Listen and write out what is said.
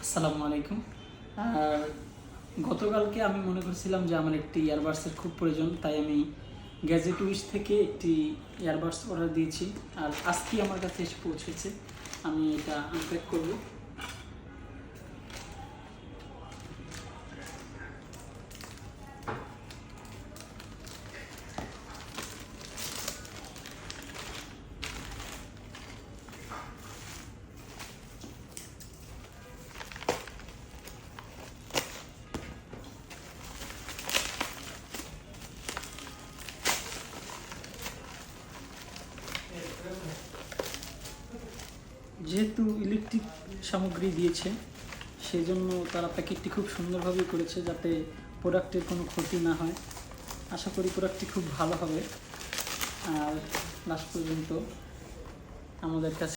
আসসালামু আলাইকুম। আর গতকালকে আমি মনে করছিলাম যে আমার একটি ইয়ারবাডসের খুব প্রয়োজন, তাই আমি গ্যাজেট উইশ থেকে একটি ইয়ারবাডস অর্ডার দিয়েছি। আর আজকেই আমার কাছে এসে পৌঁছেছে। আমি এটা আনপ্যাক করব। যেহেতু ইলেকট্রিক সামগ্রী দিয়েছে, সেজন্য তারা প্যাকেটটি খুব সুন্দরভাবে করেছে যাতে প্রোডাক্টের কোনো ক্ষতি না হয়। আশা করি প্রোডাক্টটি খুব ভালো হবে। আর লাস্ট পর্যন্ত আমাদের কাছে